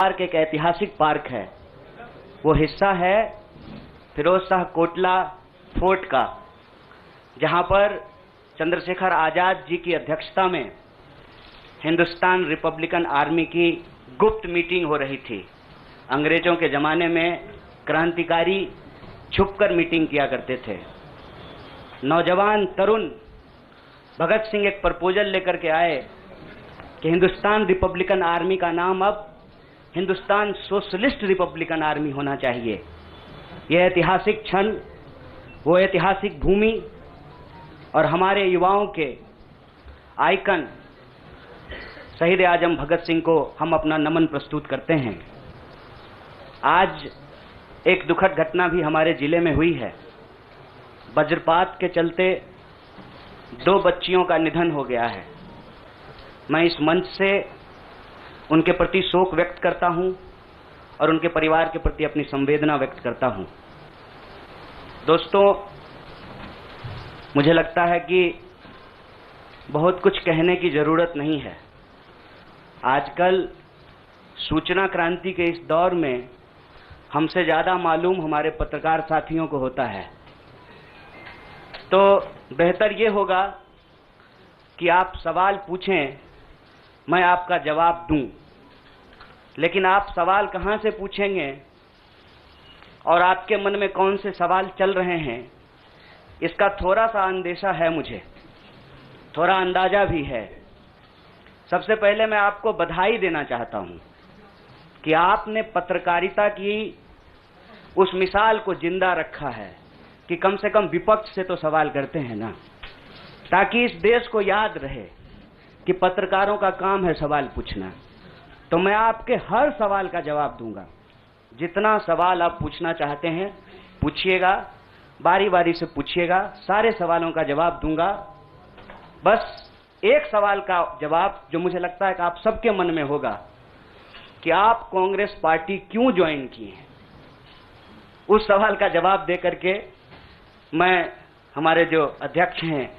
Park एक ऐतिहासिक park है। वो हिस्सा है फिरोज शाह कोटला फोर्ट का, जहां पर चंद्रशेखर आजाद जी की अध्यक्षता में हिंदुस्तान रिपब्लिकन आर्मी की गुप्त मीटिंग हो रही थी। अंग्रेजों के जमाने में क्रांतिकारी छुपकर मीटिंग किया करते थे। नौजवान तरुण भगत सिंह एक प्रपोजल लेकर के आए कि हिंदुस्तान रिपब्लिकन आर्मी का नाम अब हिंदुस्तान सोशलिस्ट रिपब्लिकन आर्मी होना चाहिए। यह ऐतिहासिक क्षण, वो ऐतिहासिक भूमि और हमारे युवाओं के आइकन शहीद आजम भगत सिंह को हम अपना नमन प्रस्तुत करते हैं। आज एक दुखद घटना भी हमारे जिले में हुई है। वज्रपात के चलते 2 बच्चियों का निधन हो गया है। मैं इस मंच से उनके प्रति शोक व्यक्त करता हूं और उनके परिवार के प्रति अपनी संवेदना व्यक्त करता हूं। दोस्तों, मुझे लगता है कि बहुत कुछ कहने की जरूरत नहीं है। आजकल सूचना क्रांति के इस दौर में हमसे ज्यादा मालूम हमारे पत्रकार साथियों को होता है। तो बेहतर ये होगा कि आप सवाल पूछें, मैं आपका जवाब दूं। लेकिन आप सवाल कहां से पूछेंगे और आपके मन में कौन से सवाल चल रहे हैं, इसका थोड़ा सा अंदेशा है, मुझे थोड़ा अंदाजा भी है। सबसे पहले मैं आपको बधाई देना चाहता हूं कि आपने पत्रकारिता की उस मिसाल को जिंदा रखा है कि कम से कम विपक्ष से तो सवाल करते हैं ना, ताकि इस देश को याद रहे कि पत्रकारों का काम है सवाल पूछना। तो मैं आपके हर सवाल का जवाब दूंगा। जितना सवाल आप पूछना चाहते हैं पूछिएगा, बारी बारी से पूछिएगा, सारे सवालों का जवाब दूंगा। बस एक सवाल का जवाब जो मुझे लगता है कि आप सबके मन में होगा कि आप कांग्रेस पार्टी क्यों ज्वाइन किए हैं, उस सवाल का जवाब दे करके मैं हमारे जो अध्यक्ष हैं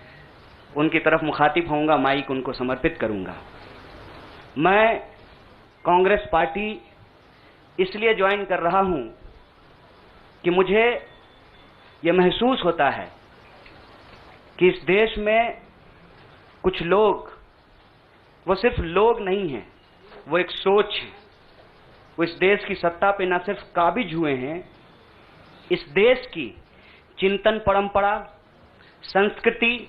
उनकी तरफ मुखातिब होऊंगा, माइक उनको समर्पित करूंगा। मैं कांग्रेस पार्टी इसलिए ज्वाइन कर रहा हूं कि मुझे यह महसूस होता है कि इस देश में कुछ लोग, वो सिर्फ लोग नहीं हैं, वो एक सोच है। वो इस देश की सत्ता पे न सिर्फ काबिज हुए हैं, इस देश की चिंतन परंपरा, संस्कृति,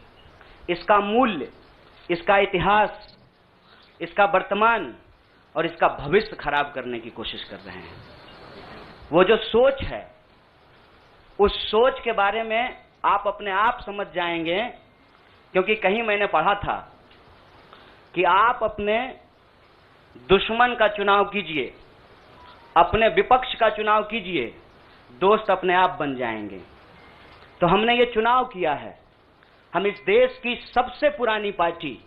इसका मूल्य, इसका इतिहास, इसका वर्तमान और इसका भविष्य खराब करने की कोशिश कर रहे हैं। वो जो सोच है, उस सोच के बारे में आप अपने आप समझ जाएंगे, क्योंकि कहीं मैंने पढ़ा था कि आप अपने दुश्मन का चुनाव कीजिए, अपने विपक्ष का चुनाव कीजिए, दोस्त अपने आप बन जाएंगे। तो हमने ये चुनाव किया है। हम इस देश की सबसे पुरानी पार्टी,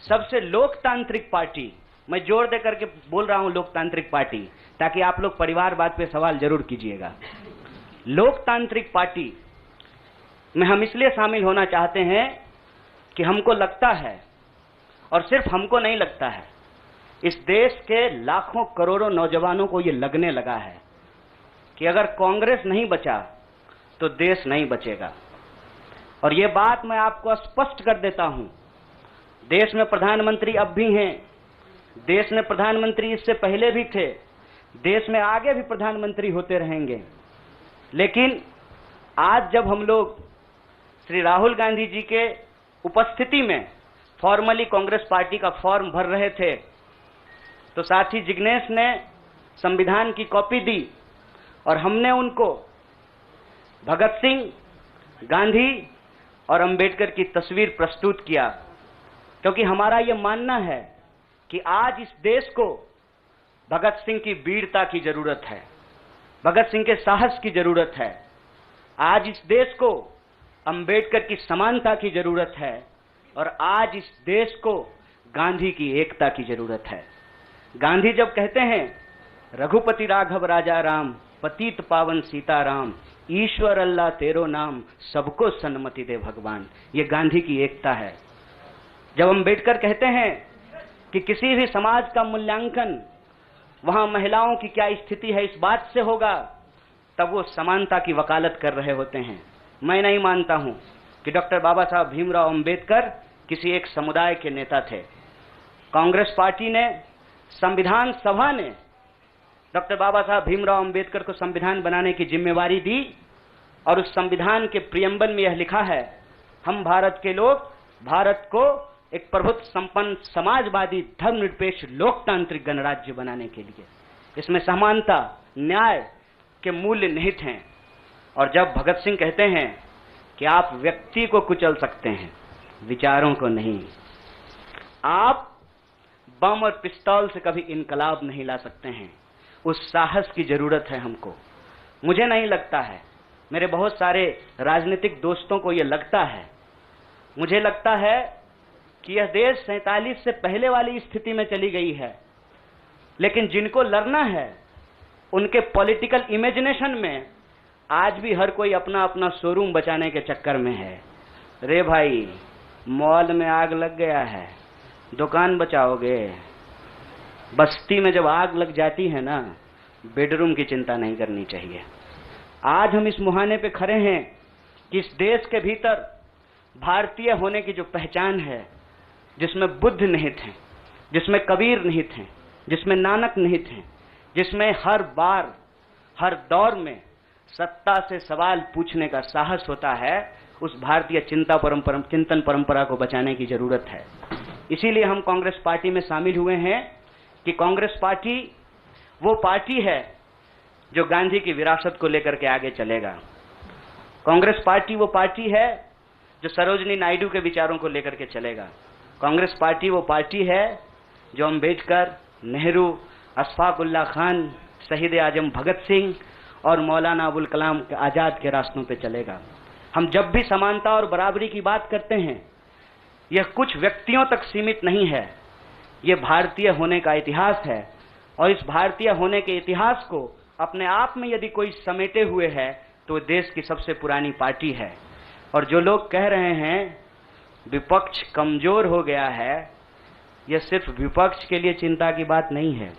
सबसे लोकतांत्रिक पार्टी, मैं जोर दे करके बोल रहा हूं लोकतांत्रिक पार्टी, ताकि आप लोग परिवारवाद पे सवाल जरूर कीजिएगा। लोकतांत्रिक पार्टी में हम इसलिए शामिल होना चाहते हैं कि हमको लगता है, और सिर्फ हमको नहीं लगता है, इस देश के लाखों करोड़ों नौजवानों को यह लगने लगा है कि अगर कांग्रेस नहीं बचा तो देश नहीं बचेगा। और यह बात मैं आपको स्पष्ट कर देता हूं, देश में प्रधानमंत्री अब भी हैं, देश में प्रधानमंत्री इससे पहले भी थे, देश में आगे भी प्रधानमंत्री होते रहेंगे। लेकिन आज जब हम लोग श्री राहुल गांधी जी के उपस्थिति में फॉर्मली कांग्रेस पार्टी का फॉर्म भर रहे थे, तो साथी जिग्नेश ने संविधान की कॉपी दी और हमने उनको भगत सिंह, गांधी और अंबेडकर की तस्वीर प्रस्तुत किया, क्योंकि हमारा यह मानना है कि आज इस देश को भगत सिंह की वीरता की जरूरत है, भगत सिंह के साहस की जरूरत है। आज इस देश को अंबेडकर की समानता की जरूरत है और आज इस देश को गांधी की एकता की जरूरत है। गांधी जब कहते हैं रघुपति राघव राजा राम, पतित पावन सीताराम, ईश्वर अल्लाह तेरो नाम, सबको सन्मति दे भगवान, ये गांधी की एकता है। जब अंबेडकर कहते हैं कि किसी भी समाज का मूल्यांकन वहां महिलाओं की क्या स्थिति है इस बात से होगा, तब वो समानता की वकालत कर रहे होते हैं। मैं नहीं मानता हूं कि डॉक्टर बाबा साहब भीमराव अंबेडकर किसी एक समुदाय के नेता थे। कांग्रेस पार्टी ने, संविधान सभा ने डॉक्टर बाबा साहब भीमराव अंबेडकर को संविधान बनाने की जिम्मेवारी दी और उस संविधान के प्रियम्बल में यह लिखा है, हम भारत के लोग भारत को एक प्रभुत्व संपन्न समाजवादी धर्मनिरपेक्ष लोकतांत्रिक गणराज्य बनाने के लिए, इसमें समानता न्याय के मूल्य निहित हैं। और जब भगत सिंह कहते हैं कि आप व्यक्ति को कुचल सकते हैं, विचारों को नहीं, आप बम और पिस्तौल से कभी इनकलाब नहीं ला सकते हैं। उस साहस की जरूरत है हमको। मुझे नहीं लगता है, मेरे बहुत सारे राजनीतिक दोस्तों को यह लगता है। मुझे लगता है कि यह देश 47 से पहले वाली स्थिति में चली गई है, लेकिन जिनको लड़ना है उनके पॉलिटिकल इमेजिनेशन में आज भी हर कोई अपना अपना शोरूम बचाने के चक्कर में है। रे भाई, मॉल में आग लग गया है, दुकान बचाओगे? बस्ती में जब आग लग जाती है ना, बेडरूम की चिंता नहीं करनी चाहिए। आज हम इस मुहाने पे खड़े हैं कि इस देश के भीतर भारतीय होने की जो पहचान है, जिसमें बुद्ध निहित हैं, जिसमें कबीर निहित हैं, जिसमें नानक निहित हैं, जिसमें हर बार हर दौर में सत्ता से सवाल पूछने का साहस होता है, उस भारतीय चिंतन परंपरा को बचाने की जरूरत है। इसीलिए हम कांग्रेस पार्टी में शामिल हुए हैं कि कांग्रेस पार्टी वो पार्टी है जो गांधी की विरासत को लेकर के आगे चलेगा। कांग्रेस पार्टी वो पार्टी है जो सरोजनी नायडू के विचारों को लेकर के चलेगा। कांग्रेस पार्टी वो पार्टी है जो अम्बेडकर, नेहरू, अशफाक उल्लाह खान, शहीद आजम भगत सिंह और मौलाना अबुल कलाम आजाद के रास्तों पे चलेगा। हम जब भी समानता और बराबरी की बात करते हैं, यह कुछ व्यक्तियों तक सीमित नहीं है, यह भारतीय होने का इतिहास है। और इस भारतीय होने के इतिहास को अपने आप में यदि कोई समेटे हुए है तो देश की सबसे पुरानी पार्टी है। और जो लोग कह रहे हैं विपक्ष कमजोर हो गया है, यह सिर्फ विपक्ष के लिए चिंता की बात नहीं है।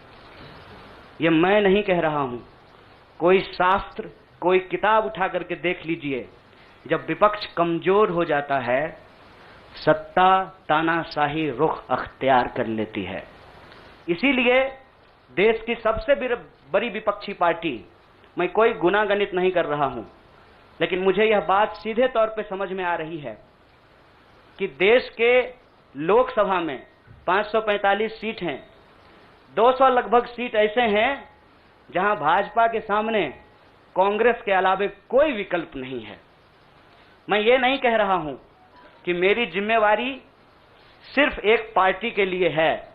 यह मैं नहीं कह रहा हूं, कोई शास्त्र, कोई किताब उठा करके देख लीजिए। जब विपक्ष कमजोर हो जाता है, सत्ता तानाशाही रुख अख्तियार कर लेती है। इसीलिए देश की सबसे बड़ी विपक्षी पार्टी, मैं कोई गुनागणित नहीं कर रहा हूं, लेकिन मुझे यह बात सीधे तौर पे समझ में आ रही है कि देश के लोकसभा में 545 सीट हैं, 200 लगभग सीट ऐसे हैं जहां भाजपा के सामने कांग्रेस के अलावे कोई विकल्प नहीं है। मैं ये नहीं कह रहा हूं कि मेरी जिम्मेवारी सिर्फ एक पार्टी के लिए है,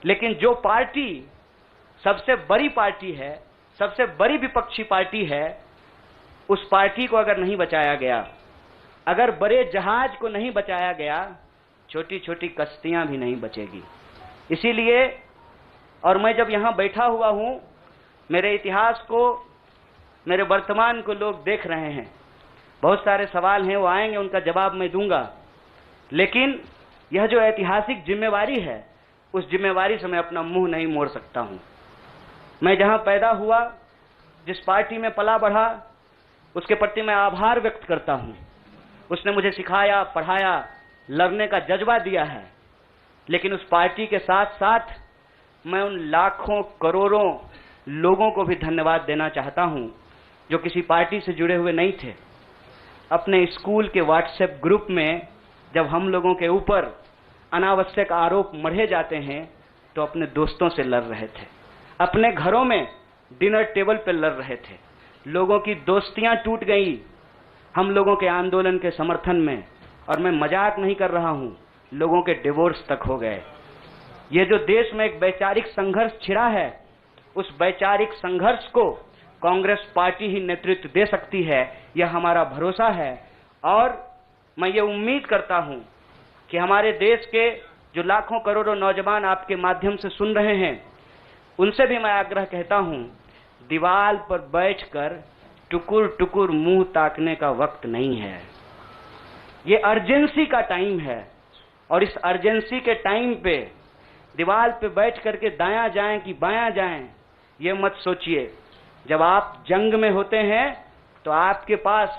लेकिन जो पार्टी सबसे बड़ी पार्टी है, सबसे बड़ी विपक्षी पार्टी है, उस पार्टी को अगर नहीं बचाया गया, अगर बड़े जहाज को नहीं बचाया गया, छोटी छोटी कश्तियां भी नहीं बचेगी। इसीलिए, और मैं जब यहां बैठा हुआ हूं, मेरे इतिहास को, मेरे वर्तमान को लोग देख रहे हैं। बहुत सारे सवाल हैं, वो आएंगे, उनका जवाब मैं दूंगा। लेकिन यह जो ऐतिहासिक जिम्मेवारी है, उस जिम्मेवारी से मैं अपना मुंह नहीं मोड़ सकता हूं। मैं जहां पैदा हुआ, जिस पार्टी में पला बढ़ा, उसके प्रति मैं आभार व्यक्त करता हूं। उसने मुझे सिखाया, पढ़ाया, लड़ने का जज्बा दिया है। लेकिन उस पार्टी के साथ साथ मैं उन लाखों करोड़ों लोगों को भी धन्यवाद देना चाहता हूं जो किसी पार्टी से जुड़े हुए नहीं थे। अपने स्कूल के व्हाट्सएप ग्रुप में जब हम लोगों के ऊपर अनावश्यक आरोप मढ़े जाते हैं तो अपने दोस्तों से लड़ रहे थे, अपने घरों में डिनर टेबल पर लड़ रहे थे। लोगों की दोस्तियां टूट गई हम लोगों के आंदोलन के समर्थन में, और मैं मजाक नहीं कर रहा हूं, लोगों के डिवोर्स तक हो गए। ये जो देश में एक वैचारिक संघर्ष छिड़ा है, उस वैचारिक संघर्ष को कांग्रेस पार्टी ही नेतृत्व दे सकती है, यह हमारा भरोसा है। और मैं ये उम्मीद करता हूं कि हमारे देश के जो लाखों करोड़ों नौजवान आपके माध्यम से सुन रहे हैं, उनसे भी मैं आग्रह कहता हूं, दीवार पर बैठकर टुकुर टुकुर मुंह ताकने का वक्त नहीं है। ये अर्जेंसी का टाइम है, और इस अर्जेंसी के टाइम पे दीवार पे बैठ करके दायां जाएं कि बायां जाएं, ये मत सोचिए। जब आप जंग में होते हैं तो आपके पास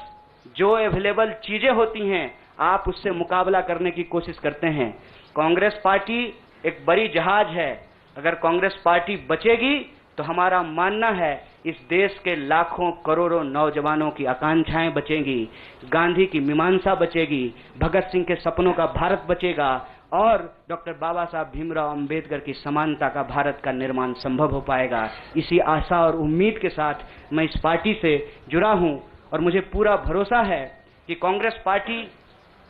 जो अवेलेबल चीजें होती हैं आप उससे मुकाबला करने की कोशिश करते हैं। कांग्रेस पार्टी एक बड़ी जहाज है, अगर कांग्रेस पार्टी बचेगी तो हमारा मानना है इस देश के लाखों करोड़ों नौजवानों की आकांक्षाएं बचेंगी, गांधी की मीमांसा बचेगी, भगत सिंह के सपनों का भारत बचेगा और डॉक्टर बाबा साहब भीमराव अंबेडकर की समानता का भारत का निर्माण संभव हो पाएगा। इसी आशा और उम्मीद के साथ मैं इस पार्टी से जुड़ा हूं और मुझे पूरा भरोसा है कि कांग्रेस पार्टी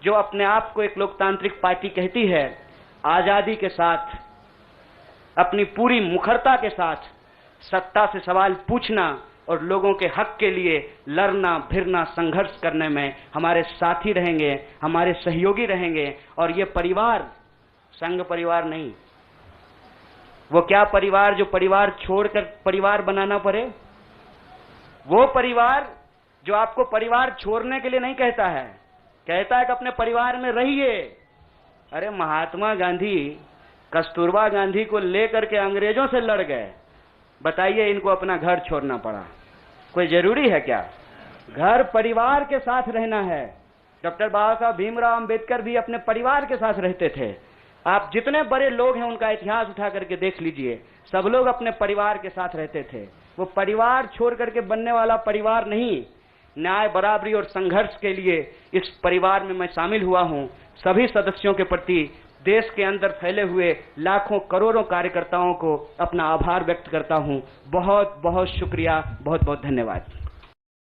जो अपने आप को एक लोकतांत्रिक पार्टी कहती है, आजादी के साथ, अपनी पूरी मुखरता के साथ सत्ता से सवाल पूछना और लोगों के हक के लिए लड़ना भिड़ना संघर्ष करने में हमारे साथी रहेंगे, हमारे सहयोगी रहेंगे। और ये परिवार संघ परिवार नहीं, वो क्या परिवार जो परिवार छोड़कर परिवार बनाना पड़े, वो परिवार जो आपको परिवार छोड़ने के लिए नहीं कहता है, कहता है कि अपने परिवार में रहिए। अरे महात्मा गांधी कस्तूरबा गांधी को लेकर के अंग्रेजों से लड़ गए, बताइए इनको अपना घर छोड़ना पड़ा, कोई जरूरी है क्या? घर परिवार के साथ रहना है। डॉक्टर बाबा साहब भीमराव अंबेडकर भी अपने परिवार के साथ रहते थे। आप जितने बड़े लोग हैं उनका इतिहास उठा करके देख लीजिए, सब लोग अपने परिवार के साथ रहते थे। वो परिवार छोड़ करके बनने वाला परिवार नहीं। न्याय, बराबरी और संघर्ष के लिए इस परिवार में मैं शामिल हुआ हूं। सभी सदस्यों के प्रति देश के अंदर फैले हुए लाखों करोड़ों कार्यकर्ताओं को अपना आभार व्यक्त करता हूं। बहुत बहुत शुक्रिया, बहुत बहुत धन्यवाद।